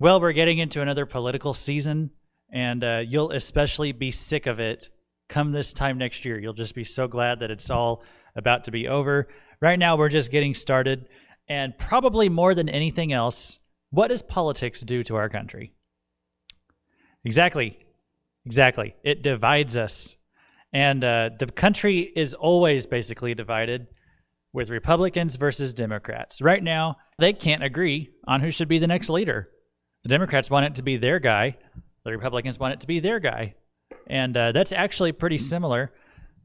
Well, we're getting into another political season, and you'll especially be sick of it come this time next year. You'll just be so glad that it's all about to be over. Right now, we're just getting started, and probably more than anything else, what does politics do to our country? Exactly. It divides us. And the country is always basically divided with Republicans versus Democrats. Right now, they can't agree on who should be the next leader. The Democrats want it to be their guy. The Republicans want it to be their guy. And that's actually pretty similar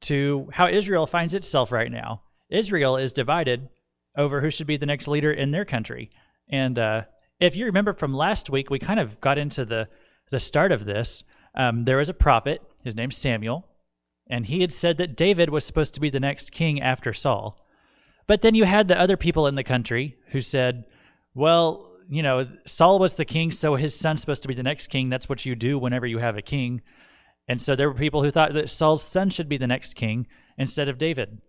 to how Israel finds itself right now. Israel is divided over who should be the next leader in their country. And if you remember from last week, we kind of got into the start of this. There was a prophet, his name's Samuel, and he had said that David was supposed to be the next king after Saul. But then you had the other people in the country who said, well, you know, Saul was the king, so his son's supposed to be the next king. That's what you do whenever you have a king. And so there were people who thought that Saul's son should be the next king instead of David.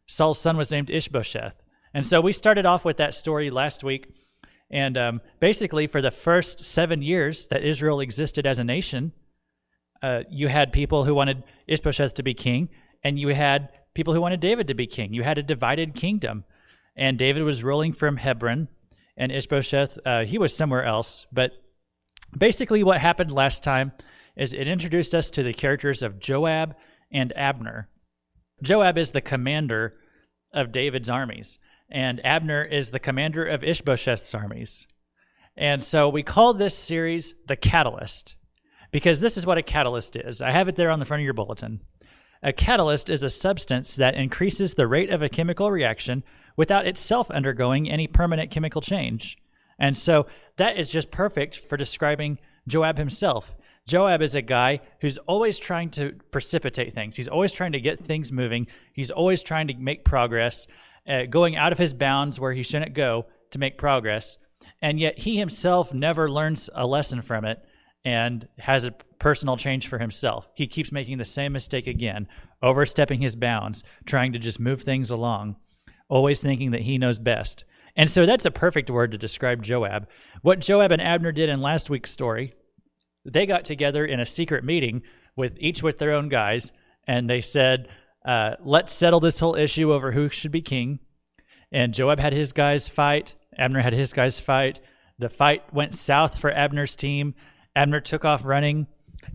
Saul's son was named Ish-Bosheth. And so we started off with that story last week. And basically, for the first 7 years that Israel existed as a nation, you had people who wanted Ish-Bosheth to be king, and you had people who wanted David to be king. You had a divided kingdom. And David was ruling from Hebron, and Ish-Bosheth, he was somewhere else. But basically what happened last time is it introduced us to the characters of Joab and Abner. Joab is the commander of David's armies, and Abner is the commander of Ish-Bosheth's armies. And so we call this series The Catalyst, because this is what a catalyst is. I have it there on the front of your bulletin. A catalyst is a substance that increases the rate of a chemical reaction without itself undergoing any permanent chemical change. And so that is just perfect for describing Joab himself. Joab is a guy who's always trying to precipitate things. He's always trying to get things moving. He's always trying to make progress, going out of his bounds where he shouldn't go to make progress. And yet he himself never learns a lesson from it and has a personal change for himself. He keeps making the same mistake again, overstepping his bounds, trying to just move things along, always thinking that he knows best. And so that's a perfect word to describe Joab. What Joab and Abner did in last week's story, they got together in a secret meeting with their own guys, and they said, let's settle this whole issue over who should be king. And Joab had his guys fight. Abner had his guys fight. The fight went south for Abner's team. Abner took off running,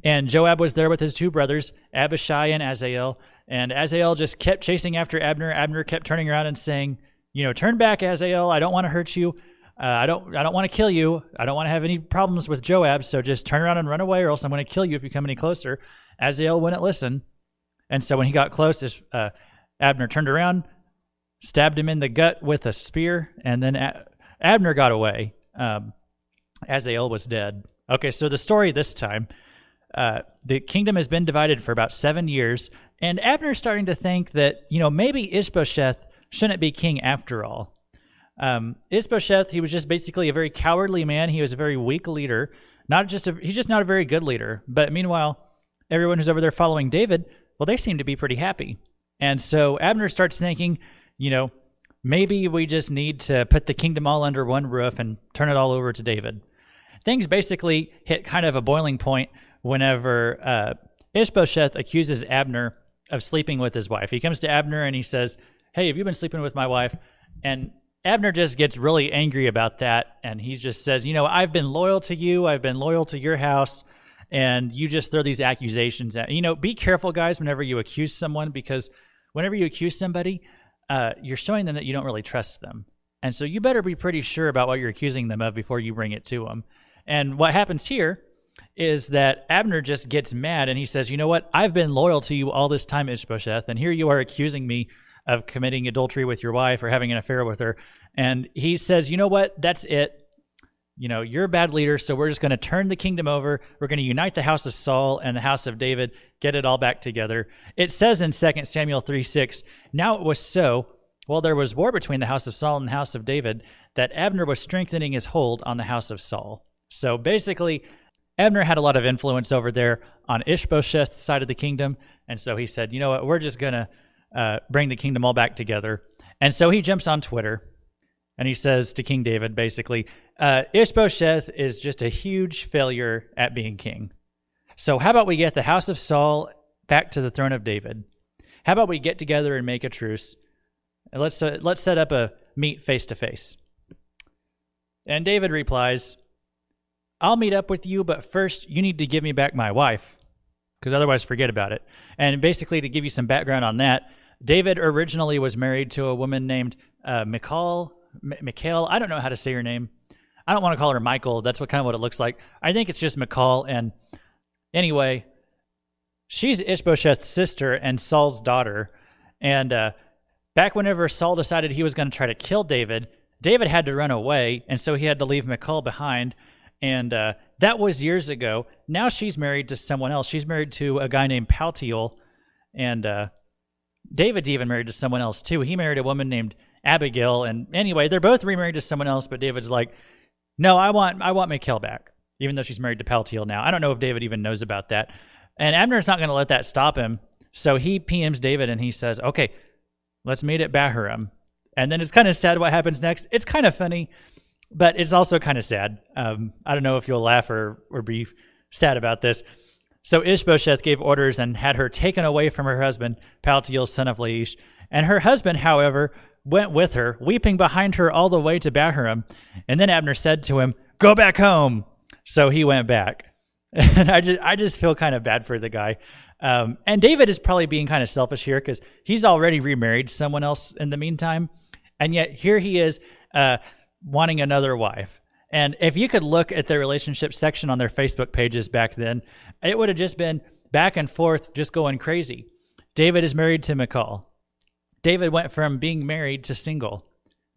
and Joab was there with his two brothers, Abishai and Azael. And Azael just kept chasing after Abner. Abner kept turning around and saying, turn back, Azael. I don't want to hurt you. I don't want to kill you. I don't want to have any problems with Joab, so just turn around and run away, or else I'm going to kill you if you come any closer. Azael wouldn't listen. And so when he got close, Abner turned around, stabbed him in the gut with a spear, and then Abner got away. Azael was dead. Okay, so the story this time, the kingdom has been divided for about 7 years, and Abner's starting to think that, maybe Ish-Bosheth shouldn't be king after all. Ish-Bosheth, he was just basically a very cowardly man. He was a very weak leader. He's just not a very good leader. But meanwhile, everyone who's over there following David, well, they seem to be pretty happy. And so Abner starts thinking, maybe we just need to put the kingdom all under one roof and turn it all over to David. Things basically hit kind of a boiling point whenever Ish-Bosheth accuses Abner of sleeping with his wife. He comes to Abner and he says, hey, have you been sleeping with my wife? And Abner just gets really angry about that, and he just says, I've been loyal to you, I've been loyal to your house, and you just throw these accusations at be careful, guys, whenever you accuse someone, because whenever you accuse somebody, you're showing them that you don't really trust them. And so you better be pretty sure about what you're accusing them of before you bring it to them. And what happens here is that Abner just gets mad, and he says, you know what, I've been loyal to you all this time, Ish-Bosheth, and here you are accusing me of committing adultery with your wife or having an affair with her. And he says, you know what, that's it. You're a bad leader, so we're just going to turn the kingdom over. We're going to unite the house of Saul and the house of David, get it all back together. It says in 2 Samuel 3:6, now it was so, while there was war between the house of Saul and the house of David, that Abner was strengthening his hold on the house of Saul. So basically, Abner had a lot of influence over there on Ish-Bosheth's side of the kingdom, and so he said, you know what, we're just going to bring the kingdom all back together. And so he jumps on Twitter, And he says to King David, basically, Ish-Bosheth is just a huge failure at being king. So how about we get the house of Saul back to the throne of David? How about we get together and make a truce? And let's set up a meet face to face. And David replies, I'll meet up with you, but first you need to give me back my wife, because otherwise forget about it. And basically, to give you some background on that, David originally was married to a woman named Michal. I don't know how to say her name. I don't want to call her Michael. That's kind of what it looks like. I think it's just Michal. And anyway, she's Ish-Bosheth's sister and Saul's daughter. And back whenever Saul decided he was going to try to kill David, David had to run away, and so he had to leave Michal behind. And that was years ago. Now she's married to someone else. She's married to a guy named Paltiel. And David's even married to someone else, too. He married a woman named Abigail. And anyway, they're both remarried to someone else, but David's like, no, I want Michal back, even though she's married to Paltiel now. I don't know if David even knows about that. And Abner's not going to let that stop him. So he PMs David and he says, okay, let's meet at Bahurim. And then it's kind of sad what happens next. It's kind of funny, but it's also kind of sad. I don't know if you'll laugh or be sad about this. So Ish-Bosheth gave orders and had her taken away from her husband, Paltiel, son of Laish. And her husband, however, went with her, weeping behind her all the way to Bahurim. And then Abner said to him, go back home. So he went back. And I just feel kind of bad for the guy. And David is probably being kind of selfish here because he's already remarried someone else in the meantime. And yet here he is wanting another wife. And if you could look at their relationship section on their Facebook pages back then, it would have just been back and forth, just going crazy. David is married to Michal. David went from being married to single.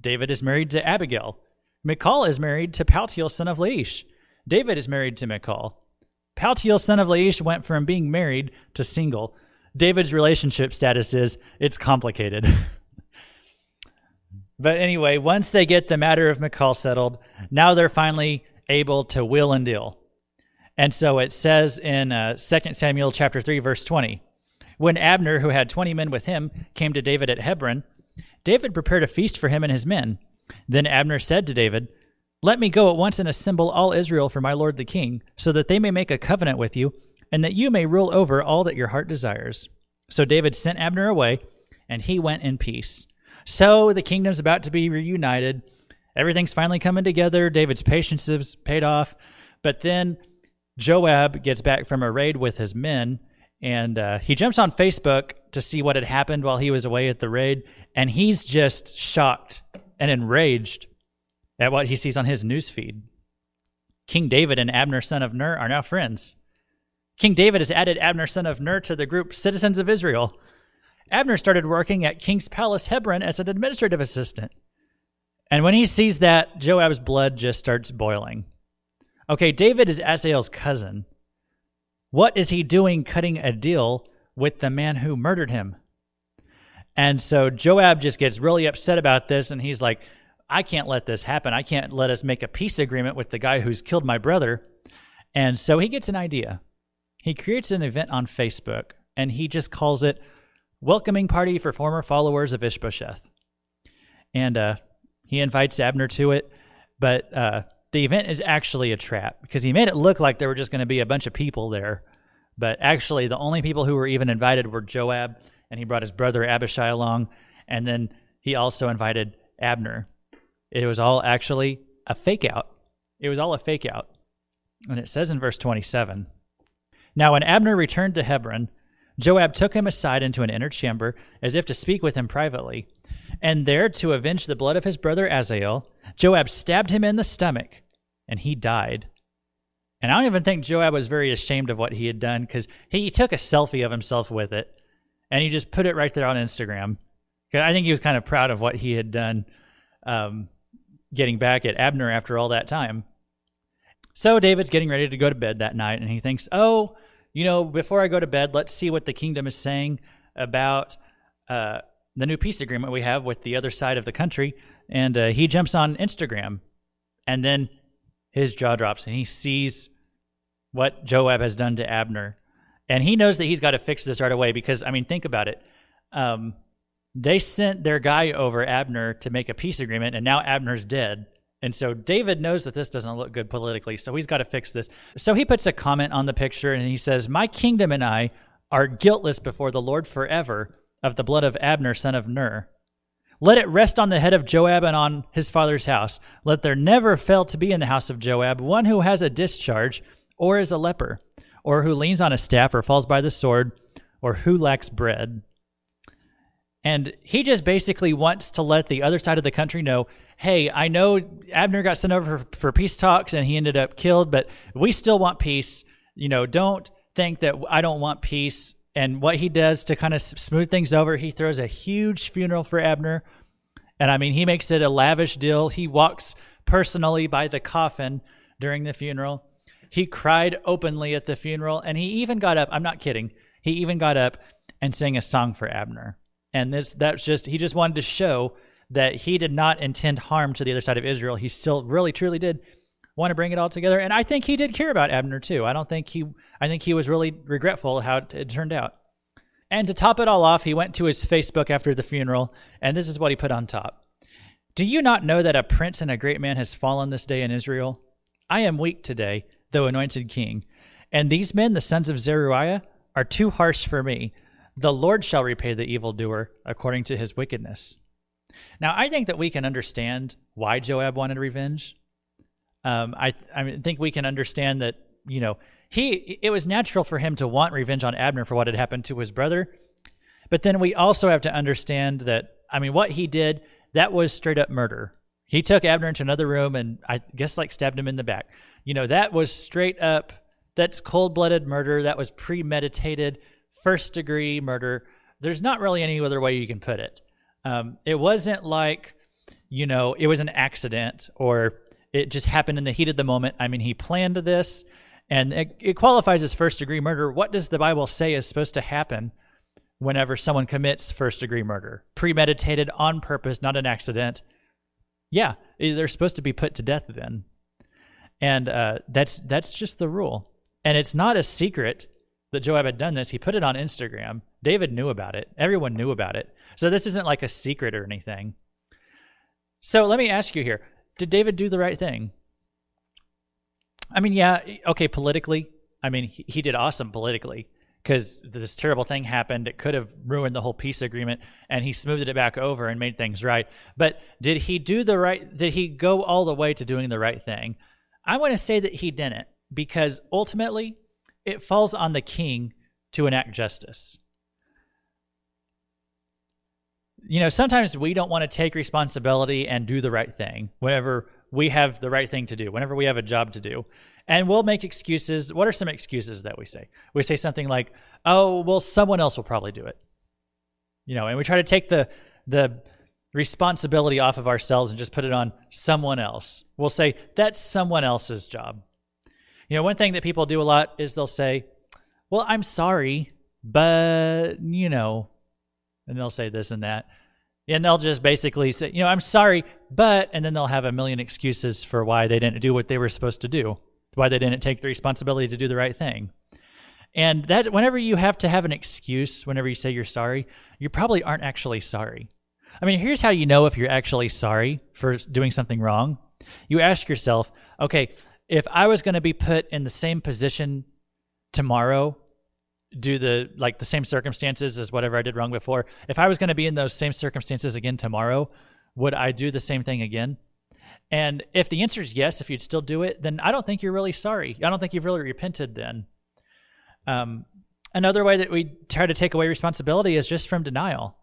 David is married to Abigail. Michal is married to Paltiel, son of Laish. David is married to Michal. Paltiel, son of Laish, went from being married to single. David's relationship status is, it's complicated. But anyway, once they get the matter of Michal settled, now they're finally able to will and deal. And so it says in 2 Samuel chapter 3, verse 20, when Abner, who had 20 men with him, came to David at Hebron, David prepared a feast for him and his men. Then Abner said to David, let me go at once and assemble all Israel for my lord the king, so that they may make a covenant with you, and that you may rule over all that your heart desires. So David sent Abner away, and he went in peace. So the kingdom's about to be reunited. Everything's finally coming together. David's patience is paid off. But then Joab gets back from a raid with his men, and he jumps on Facebook to see what had happened while he was away at the raid, and he's just shocked and enraged at what he sees on his newsfeed. King David and Abner, son of Ner, are now friends. King David has added Abner, son of Ner, to the group Citizens of Israel. Abner started working at King's Palace, Hebron, as an administrative assistant. And when he sees that, Joab's blood just starts boiling. Okay, David is Asael's cousin. What is he doing cutting a deal with the man who murdered him? And so Joab just gets really upset about this, and he's like, I can't let this happen. I can't let us make a peace agreement with the guy who's killed my brother. And so he gets an idea. He creates an event on Facebook, and he just calls it Welcoming Party for Former Followers of Ish-Bosheth. And he invites Abner to it, but the event is actually a trap because he made it look like there were just going to be a bunch of people there. But actually, the only people who were even invited were Joab, and he brought his brother Abishai along, and then he also invited Abner. It was all actually a fake out. It was all a fake out. And it says in verse 27, now when Abner returned to Hebron, Joab took him aside into an inner chamber as if to speak with him privately. And there, to avenge the blood of his brother Asael, Joab stabbed him in the stomach, and he died. And I don't even think Joab was very ashamed of what he had done, because he took a selfie of himself with it, and he just put it right there on Instagram. I think he was kind of proud of what he had done, getting back at Abner after all that time. So David's getting ready to go to bed that night, and he thinks, before I go to bed, let's see what the kingdom is saying about the new peace agreement we have with the other side of the country. And he jumps on Instagram, and then his jaw drops, and he sees what Joab has done to Abner. And he knows that he's got to fix this right away because, think about it. they sent their guy over, Abner, to make a peace agreement, and now Abner's dead. And so David knows that this doesn't look good politically, so he's got to fix this. So he puts a comment on the picture, and he says, "My kingdom and I are guiltless before the Lord forever of the blood of Abner, son of Ner. Let it rest on the head of Joab and on his father's house. Let there never fail to be in the house of Joab one who has a discharge, or is a leper, or who leans on a staff, or falls by the sword, or who lacks bread." And he just basically wants to let the other side of the country know, hey, I know Abner got sent over for peace talks and he ended up killed, but we still want peace. Don't think that I don't want peace. And what he does to kind of smooth things over, he throws a huge funeral for Abner. And I mean, he makes it a lavish deal. He walks personally by the coffin during the funeral. He cried openly at the funeral, and he even got up. I'm not kidding. He even got up and sang a song for Abner. And he just wanted to show that he did not intend harm to the other side of Israel. He still really, truly did want to bring it all together. And I think he did care about Abner too. I think he was really regretful how it turned out. And to top it all off, he went to his Facebook after the funeral, and this is what he put on top. "Do you not know that a prince and a great man has fallen this day in Israel? I am weak today, though anointed king. And these men, the sons of Zeruiah, are too harsh for me. The Lord shall repay the evildoer according to his wickedness." Now, I think that we can understand why Joab wanted revenge. I think we can understand that, it was natural for him to want revenge on Abner for what had happened to his brother. But then we also have to understand that, what he did, that was straight up murder. He took Abner into another room and I guess stabbed him in the back. That was straight up, that's cold-blooded murder. That was premeditated, first-degree murder. There's not really any other way you can put it. It wasn't like, it was an accident or it just happened in the heat of the moment. He planned this, and it qualifies as first-degree murder. What does the Bible say is supposed to happen whenever someone commits first-degree murder? Premeditated, on purpose, not an accident. Yeah, they're supposed to be put to death then. And that's just the rule. And it's not a secret that Joab had done this. He put it on Instagram. David knew about it. Everyone knew about it. So this isn't like a secret or anything. So let me ask you here. Did David do the right thing? Yeah, okay, politically. He did awesome politically because this terrible thing happened. It could have ruined the whole peace agreement, and he smoothed it back over and made things right. But did he go all the way to doing the right thing? I want to say that he didn't, because ultimately it falls on the king to enact justice. Sometimes we don't want to take responsibility and do the right thing whenever we have the right thing to do, whenever we have a job to do. And we'll make excuses. What are some excuses that we say? We say something like, oh, well, someone else will probably do it. And we try to take the responsibility off of ourselves and just put it on someone else. We'll say, that's someone else's job. One thing that people do a lot is they'll say, well, I'm sorry, but, and they'll say this and that. And they'll just basically say, I'm sorry, but, and then they'll have a million excuses for why they didn't do what they were supposed to do, why they didn't take the responsibility to do the right thing. And that whenever you have to have an excuse, whenever you say you're sorry, you probably aren't actually sorry. Here's how you know if you're actually sorry for doing something wrong. You ask yourself, okay, if I was going to be put in the same position tomorrow, the same circumstances as whatever I did wrong before, if I was going to be in those same circumstances again tomorrow, would I do the same thing again? And if the answer is yes, if you'd still do it, then I don't think you're really sorry. I don't think you've really repented then. Another way that we try to take away responsibility is just from denial.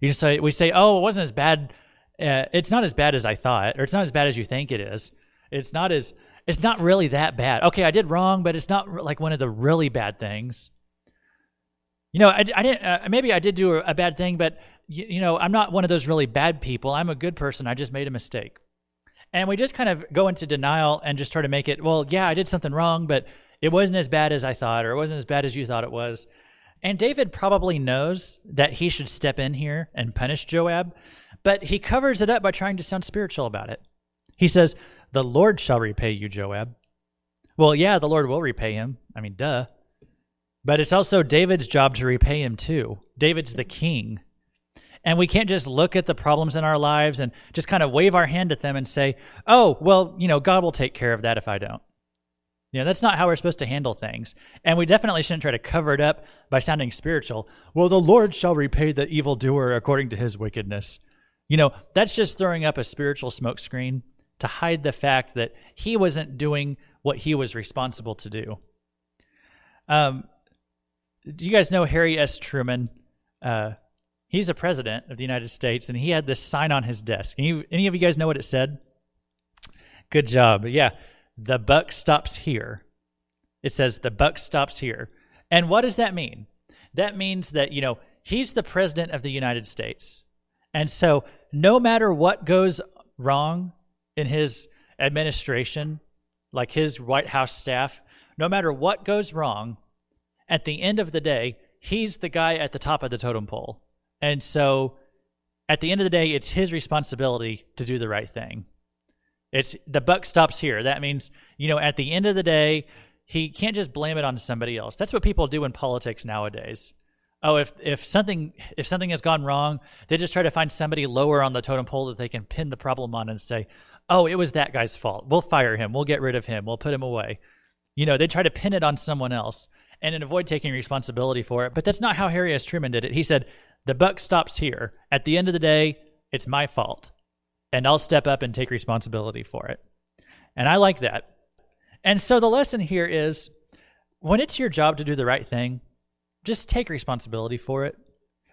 We say, oh, it wasn't as bad. It's not as bad as I thought, or it's not as bad as you think it is. It's not really that bad. Okay, I did wrong, but it's not like one of the really bad things. I didn't. Maybe I did do a bad thing, but I'm not one of those really bad people. I'm a good person. I just made a mistake. And we just kind of go into denial and just try to make it, well, yeah, I did something wrong, but it wasn't as bad as I thought, or it wasn't as bad as you thought it was. And David probably knows that he should step in here and punish Joab, but he covers it up by trying to sound spiritual about it. He says, the Lord shall repay you, Joab. Well, yeah, the Lord will repay him. Duh. But it's also David's job to repay him too. David's the king. And we can't just look at the problems in our lives and just kind of wave our hand at them and say, oh, well, God will take care of that if I don't. That's not how we're supposed to handle things. And we definitely shouldn't try to cover it up by sounding spiritual. Well, the Lord shall repay the evildoer according to his wickedness. That's just throwing up a spiritual smokescreen to hide the fact that he wasn't doing what he was responsible to do. Do you guys know Harry S. Truman? He's a president of the United States, and he had this sign on his desk. Any of you guys know what it said? Good job. Yeah, the buck stops here. It says the buck stops here. And what does that mean? That means that, he's the president of the United States. And so no matter what goes wrong in his administration, like his White House staff, no matter what goes wrong, at the end of the day, he's the guy at the top of the totem pole. And so at the end of the day, it's his responsibility to do the right thing. It's the buck stops here. That means, at the end of the day, he can't just blame it on somebody else. That's what people do in politics nowadays. Oh, if something has gone wrong, they just try to find somebody lower on the totem pole that they can pin the problem on and say, oh, it was that guy's fault. We'll fire him. We'll get rid of him. We'll put him away. They try to pin it on someone else and avoid taking responsibility for it. But that's not how Harry S. Truman did it. He said, the buck stops here. At the end of the day, it's my fault. And I'll step up and take responsibility for it. And I like that. And so the lesson here is, when it's your job to do the right thing, just take responsibility for it.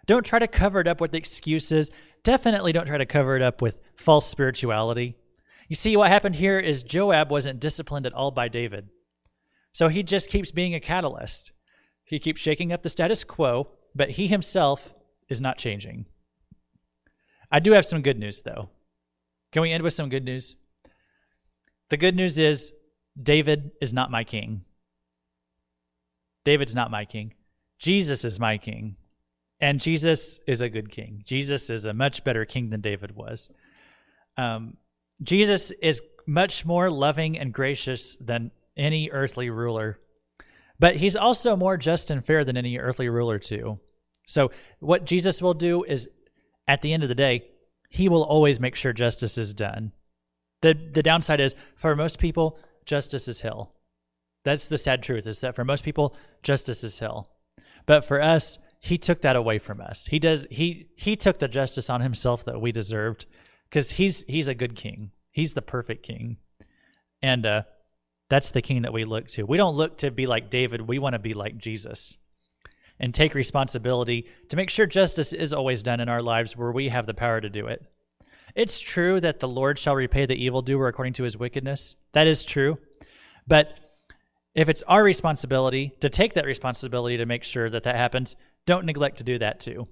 Don't try to cover it up with excuses. Definitely don't try to cover it up with false spirituality. You see, what happened here is Joab wasn't disciplined at all by David. So he just keeps being a catalyst. He keeps shaking up the status quo, but he himself is not changing. I do have some good news, though. Can we end with some good news? The good news is David is not my king. David's not my king. Jesus is my king. And Jesus is a good king. Jesus is a much better king than David was. Jesus is much more loving and gracious than any earthly ruler. But he's also more just and fair than any earthly ruler too. So what Jesus will do is, at the end of the day, he will always make sure justice is done. The downside is, for most people, justice is hell. That's the sad truth, is that for most people, justice is hell. But for us, he took that away from us. He took the justice on himself that we deserved, because he's a good king. He's the perfect king. And that's the king that we look to. We don't look to be like David. We want to be like Jesus and take responsibility to make sure justice is always done in our lives where we have the power to do it. It's true that the Lord shall repay the evildoer according to his wickedness. That is true. But if it's our responsibility to take that responsibility to make sure that happens, don't neglect to do that too.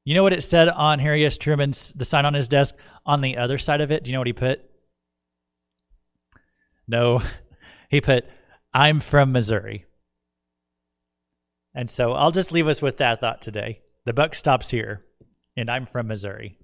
You know what it said on Harry S. Truman's, the sign on his desk, on the other side of it? Do you know what he put? No, he put, I'm from Missouri. And so I'll just leave us with that thought today. The buck stops here, and I'm from Missouri.